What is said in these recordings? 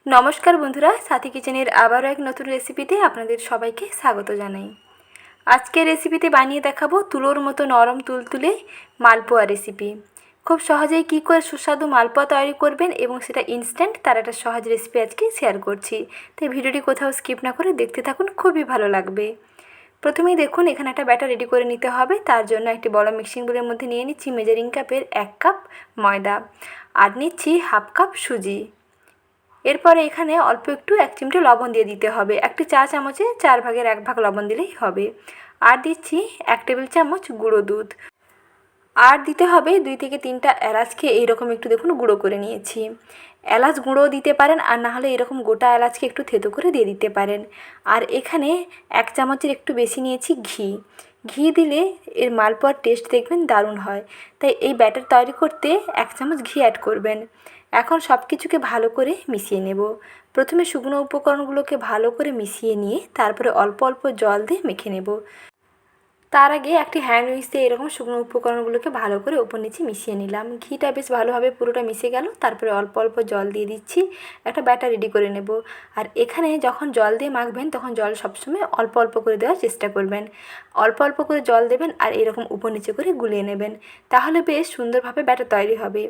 নমস্কার বন্ধুরা, সাথী কিচেনের আবারও এক নতুন রেসিপিতে আপনাদের সবাইকে স্বাগত জানাই। আজকের রেসিপিতে বানিয়ে দেখাবো তুলোর মতো নরম তুলতুলে মালপোয়া রেসিপি। খুব সহজেই কী করে সুস্বাদু মালপোয়া তৈরি করবেন এবং সেটা ইনস্ট্যান্ট, তার একটা সহজ রেসিপি আজকে শেয়ার করছি। তাই ভিডিওটি কোথাও স্কিপ না করে দেখতে থাকুন, খুবই ভালো লাগবে। প্রথমেই দেখুন, এখানে একটা ব্যাটার রেডি করে নিতে হবে। তার জন্য একটি বড় মিক্সিং বোলের মধ্যে নিয়ে নিচ্ছি মেজারিং কাপের 1 কাপ ময়দা, আর নিচ্ছি হাফ কাপ সুজি। এরপরে এখানে অল্প একটু 1 চিমটে লবণ দিয়ে দিতে হবে। একটি চা চামচে 4 ভাগের 1 ভাগ লবণ দিলেই হবে। আর দিচ্ছি 1 টেবিল চামচ গুঁড়ো দুধ। আর দিতে হবে 2 থেকে 3টা এলাচকে এইরকম একটু দেখুন গুঁড়ো করে নিয়েছি। এলাচ গুঁড়ো দিতে পারেন, আর না হলে এরকম গোটা এলাচকে একটু থেতো করে দিয়ে দিতে পারেন। আর এখানে 1 চামচের একটু বেশি নিয়েছি ঘি। ঘি দিলে এর মালপোয়ার টেস্ট দেখবেন দারুণ হয়। তাই এই ব্যাটার তৈরি করতে 1 চামচ ঘি অ্যাড করবেন। এখন সব কিছুকে ভালো করে মিশিয়ে নেব। প্রথমে শুকনো উপকরণগুলোকে ভালো করে মিশিয়ে নিয়ে তারপরে অল্প অল্প জল দিয়ে মেখে নেব। তার আগে একটি হ্যান্ড উইচ দিয়ে এরকম শুকনো উপকরণগুলোকে ভালো করে ওপর নিচে মিশিয়ে নিলাম। ঘিটা বেশ ভালোভাবে পুরোটা মিশে গেল। তারপরে অল্প অল্প জল দিয়ে দিচ্ছি, একটা ব্যাটার রেডি করে নেব। আর এখানে যখন জল দিয়ে মাখবেন তখন জল সবসময় অল্প অল্প করে দেওয়ার চেষ্টা করবেন। অল্প অল্প করে জল দেবেন আর এরকম উপর নিচে করে গুলিয়ে নেবেন, তাহলে বেশ সুন্দরভাবে ব্যাটার তৈরি হবে।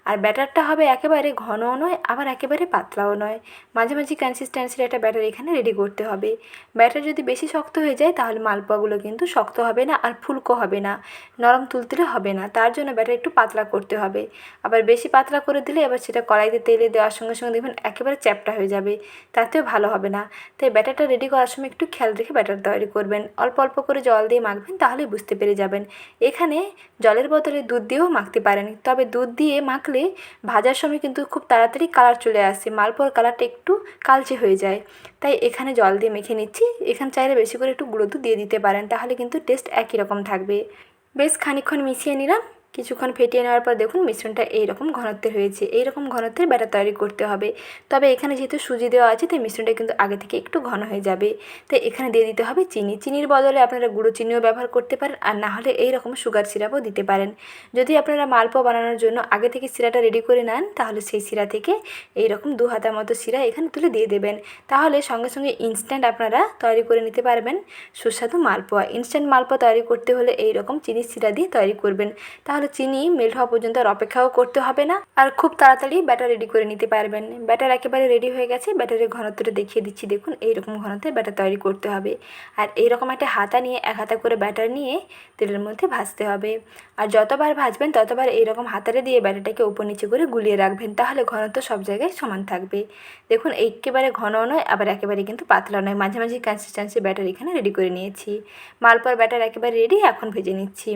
আর ব্যাটারটা হবে একেবারে ঘনও নয়, আবার একেবারে পাতলাও নয়, মাঝামাঝি কনসিস্টেন্সির একটা ব্যাটার এখানে রেডি করতে হবে। ব্যাটার যদি বেশি শক্ত হয়ে যায় তাহলে মালপোয়াগুলো কিন্তু শক্ত হবে না, আর ফুলকো হবে না, নরম তুলতুলে হবে না। তার জন্য ব্যাটার একটু পাতলা করতে হবে। আবার বেশি পাতলা করে দিলে এবার সেটা কড়াইতে তেলে দেওয়ার সঙ্গে সঙ্গে দেখবেন একেবারে চ্যাপ্টা হয়ে যাবে, তাতেও ভালো হবে না। তাই ব্যাটারটা রেডি করার সময় একটু খেয়াল রেখে ব্যাটার তৈরি করবেন। অল্প অল্প করে জল দিয়ে মাখবেন, তাহলেই বুঝতে পেরে যাবেন। এখানে জলের বদলে দুধ দিয়েও মাখতে পারেন, তবে দুধ দিয়ে মাখলে ভাজার সময় কিন্তু খুব তাড়াতাড়ি কালার চলে আসে, মালপোয়ার কালারটা একটু কালচে হয়ে যায়। তাই এখানে জল দিয়ে মেখে নিচ্ছি। এখানে চাইলে বেশি করে একটু গুঁড়ো দুধ দিয়ে দিতে পারেন, তাহলে কিন্তু টেস্ট একই রকম থাকবে। বেশ খানিকক্ষণ মিশিয়ে নিলাম। কিছুক্ষণ ফেটিয়ে নেওয়ার পর দেখুন মিশ্রণটা এইরকম ঘনত্বের হয়েছে। এইরকম ঘনত্বের ব্যাটার তৈরি করতে হবে। তবে এখানে যেহেতু সুজি দেওয়া আছে তাই মিশ্রণটা কিন্তু আগে থেকে একটু ঘন হয়ে যাবে। তাই এখানে দিয়ে দিতে হবে চিনি। চিনির বদলে আপনারা গুঁড়ো চিনিও ব্যবহার করতে পারেন, আর না হলে এইরকম সুগার সিরাপও দিতে পারেন। যদি আপনারা মালপোয়া বানানোর জন্য আগে থেকে সিরাটা রেডি করে নেন, তাহলে সেই সিরা থেকে এইরকম 2 হাতা মতো সিরা এখানে তুলে দিয়ে দেবেন। তাহলে সঙ্গে সঙ্গে ইনস্ট্যান্ট আপনারা তৈরি করে নিতে পারবেন সুস্বাদু মালপোয়া। ইনস্ট্যান্ট মালপোয়া তৈরি করতে হলে এইরকম চিনির সিরা দিয়ে তৈরি করবেন, তাহলে চিনি মেল্ট হওয়া পর্যন্ত আর অপেক্ষাও করতে হবে না, আর খুব তাড়াতাড়ি ব্যাটার রেডি করে নিতে পারবেন। ব্যাটার একেবারে রেডি হয়ে গেছে। ব্যাটারের ঘনত্বটা দেখিয়ে দিচ্ছি, দেখুন এইরকম ঘনত্বের ব্যাটার তৈরি করতে হবে। আর এইরকম একটা হাতা নিয়ে 1 হাতা করে ব্যাটার নিয়ে তেলের মধ্যে ভাজতে হবে। আর যতবার ভাজবেন ততবার এইরকম হাতারে দিয়ে ব্যাটারটাকে উপর নিচে করে গুলিয়ে রাখবেন, তাহলে ঘনত্ব সব জায়গায় সমান থাকবে। দেখুন একেবারে ঘনও নয়, আবার একেবারে কিন্তু পাতলা নয়, মাঝামাঝি কনসিস্টেন্সি ব্যাটার এখানে রেডি করে নিয়েছি। মালপোয়ার ব্যাটার একেবারে রেডি। এখন ভেজে নিচ্ছি।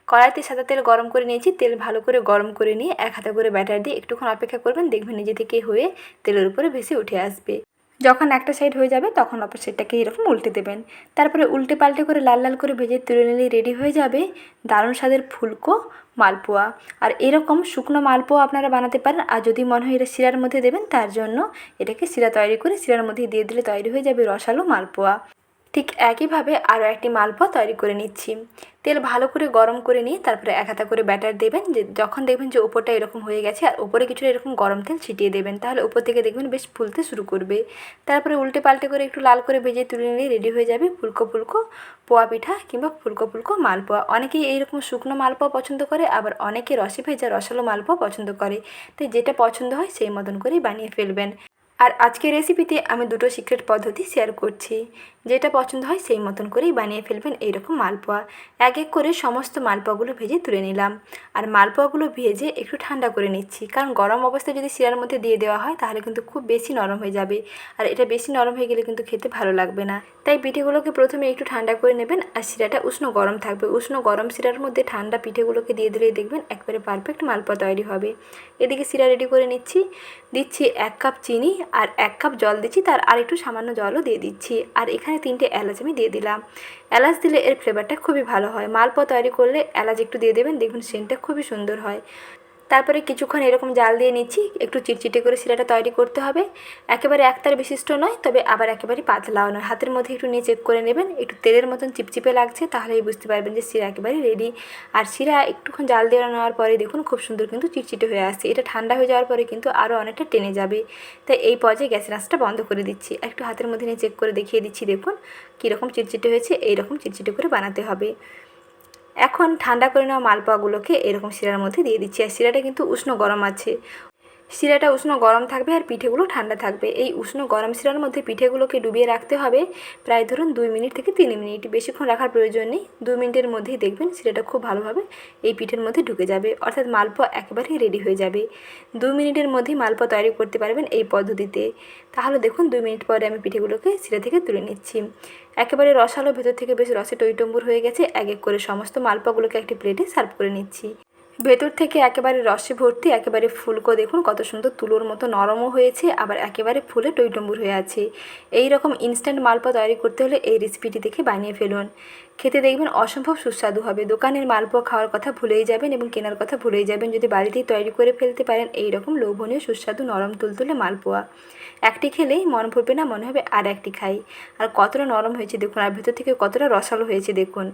কড়াইতে সাদা তেল গরম করে নিয়েছি। তেল ভালো করে গরম করে নিয়ে 1 হাতা করে ব্যাটার দিয়ে একটুক্ষণ অপেক্ষা করবেন, দেখবেন নিজে থেকে হয়ে তেলের উপরে ভেসে উঠে আসবে। যখন একটা সাইড হয়ে যাবে তখন অপর সাইডটাকে এরকম উল্টে দেবেন। তারপরে উল্টে পাল্টে করে লাল লাল করে ভেজে তুলে নিলেই রেডি হয়ে যাবে দারুণ স্বাদের ফুলকো মালপোয়া। আর এরকম শুকনো মালপোয়া আপনারা বানাতে পারেন। আর যদি মনে হয় এটা শিরার মধ্যে দেবেন, তার জন্য এটাকে শিরা তৈরি করে শিরার মধ্যে দিয়ে দিলে তৈরি হয়ে যাবে রসালো মালপোয়া। ঠিক একইভাবে আরও একটি মালপোয়া তৈরি করে নিচ্ছি। তেল ভালো করে গরম করে নিয়ে তারপরে 1 হাতা করে ব্যাটার দেবেন। যখন দেখবেন যে ওপরটা এরকম হয়ে গেছে আর ওপরে কিছুটা এরকম গরম তেল ছিটিয়ে দেবেন, তাহলে ওপর থেকে দেখবেন বেশ ফুলতে শুরু করবে। তারপরে উল্টে পাল্টে করে একটু লাল করে ভেজে তুলে নিলেই রেডি হয়ে যাবে ফুলকো ফুলকো পোয়া পিঠা কিংবা ফুলকো ফুলকো মালপোয়া। অনেকেই এইরকম শুকনো মালপোয়া পছন্দ করে, আবার অনেকে রসে ভেজা রসালো মালপোয়া পছন্দ করে। তাই যেটা পছন্দ হয় সেই মতন করেই বানিয়ে ফেলবেন। আর আজকের রেসিপিতে আমি 2টো সিক্রেট পদ্ধতি শেয়ার করছি। যেটা পছন্দ হয় সেই মতন করেই বানিয়ে ফেলবেন এইরকম মালপোয়া। এক এক করে সমস্ত মালপোয়াগুলো ভেজে তুলে নিলাম। আর মালপোয়াগুলো ভেজে একটু ঠান্ডা করে নিচ্ছি, কারণ গরম অবস্থায় যদি শিরার মধ্যে দিয়ে দেওয়া হয় তাহলে কিন্তু খুব বেশি নরম হয়ে যাবে, আর এটা বেশি নরম হয়ে গেলে কিন্তু খেতে ভালো লাগবে না। তাই পিঠেগুলোকে প্রথমে একটু ঠান্ডা করে নেবেন, আর শিরাটা উষ্ণ গরম থাকবে। উষ্ণ গরম শিরার মধ্যে ঠান্ডা পিঠেগুলোকে দিয়ে দিলেই দেখবেন একবারে পারফেক্ট মালপোয়া তৈরি হবে। এদিকে শিরা রেডি করে নিচ্ছি। দিচ্ছি 1 কাপ চিনি আর 1 কাপ জল দিচ্ছি, তার আর একটু সামান্য জলও দিয়ে দিচ্ছি। আর এখানে 3টে এলাচ আমি দিয়ে দিলাম। এলাচ দিলে এর ফ্লেভারটা খুবই ভালো হয়। মালপোয়া তৈরি করলে এলাচ একটু দিয়ে দেবেন, দেখবেন সেন্টটা খুবই সুন্দর হয়। তারপরে কিছুক্ষণ এরকম জাল দিয়ে নিচ্ছি। একটু চিটচিটে করে শিরাটা তৈরি করতে হবে। একেবারে একতার বিশিষ্ট নয়, তবে আবার একেবারে পাতলাও নয়। হাতের মধ্যে একটু নিয়ে চেক করে নেবেন, একটু তেলের মতন চিপচিপে লাগছে, তাহলেই বুঝতে পারবেন যে শিরা একেবারে রেডি। আর শিরা একটুক্ষণ জাল দিয়ে নেওয়ার পরে দেখুন খুব সুন্দর কিন্তু চিটচিটে হয়ে আসছে। এটা ঠান্ডা হয়ে যাওয়ার পরে কিন্তু আরও অনেকটা টেনে যাবে। তাই এই পর্যায়ে গ্যাসের আঁচটা বন্ধ করে দিচ্ছি। একটু হাতের মধ্যে নিয়ে চেক করে দেখিয়ে দিচ্ছি, দেখুন কীরকম চিটচিটে হয়েছে। এইরকম চিটচিটে করে বানাতে হবে। এখন ঠান্ডা করে নেওয়া মালপোয়াগুলোকে এরকম শিরার মধ্যে দিয়ে দিচ্ছি। আর শিরাটা কিন্তু উষ্ণ গরম আছে, শিরাটা উষ্ণ গরম থাকবে আর পিঠেগুলো ঠান্ডা থাকবে। এই উষ্ণ গরম শিরার মধ্যে পিঠেগুলোকে ডুবিয়ে রাখতে হবে প্রায় ধরুন 2 মিনিট থেকে 3 মিনিট। বেশিক্ষণ রাখার প্রয়োজন নেই। 2 মিনিটের মধ্যেই দেখবেন শিরাটা খুব ভালোভাবে এই পিঠের মধ্যে ঢুকে যাবে, অর্থাৎ মালপোয়া একেবারেই রেডি হয়ে যাবে। 2 মিনিটের মধ্যেই মালপোয়া তৈরি করতে পারবেন এই পদ্ধতিতে। তাহলে দেখুন 2 মিনিট পরে আমি পিঠেগুলোকে শিরা থেকে তুলে নিচ্ছি। একেবারে রসালো, ভেতর থেকে বেশ রসে টইটম্বুর হয়ে গেছে। এক এক করে সমস্ত মালপোয়াগুলোকে একটি প্লেটে সার্ভ করে নিচ্ছি। ভেতর থেকে একেবারে রসে ভর্তি, একেবারে ফুলকো, দেখুন কত সুন্দর তুলোর মতো নরমও হয়েছে, আবার একেবারে ফুলে টইটম্বুর হয়ে আছে। এই রকম ইনস্ট্যান্ট মালপোয়া তৈরি করতে হলে এই রেসিপিটি দেখে বানিয়ে ফেলুন। খেতে দেখবেন অসম্ভব সুস্বাদু হবে। দোকানের মালপোয়া খাওয়ার কথা ভুলেই যাবেন এবং কেনার কথা ভুলেই যাবেন যদি বাড়িতেই তৈরি করে ফেলতে পারেন এই রকম লোভনীয় সুস্বাদু নরম তুলতুলে মালপোয়া। একটি খেলেই মন ভরবে না, মনে হবে আর একটি খাই। আর কতটা নরম হয়েছে দেখুন, আর ভেতর থেকে কতটা রসালো হয়েছে দেখুন।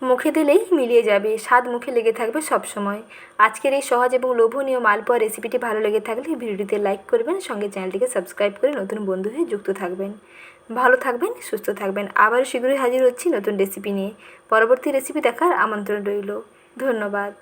মুখে দিলেই মিলিয়ে যাবে, স্বাদ মুখে লেগে থাকবে সব সময়। আজকের এই সহজ এবং লোভনীয় মালপোয়া রেসিপিটি ভালো লেগে থাকলে ভিডিওটিতে লাইক করবেন, সঙ্গে চ্যানেলটিকে সাবস্ক্রাইব করে নতুন বন্ধু হয়ে যুক্ত থাকবেন। ভালো থাকবেন, সুস্থ থাকবেন। আবার শীঘ্রই হাজির হচ্ছি নতুন রেসিপি নিয়ে। পরবর্তী রেসিপি দেখার আমন্ত্রণ রইল। ধন্যবাদ।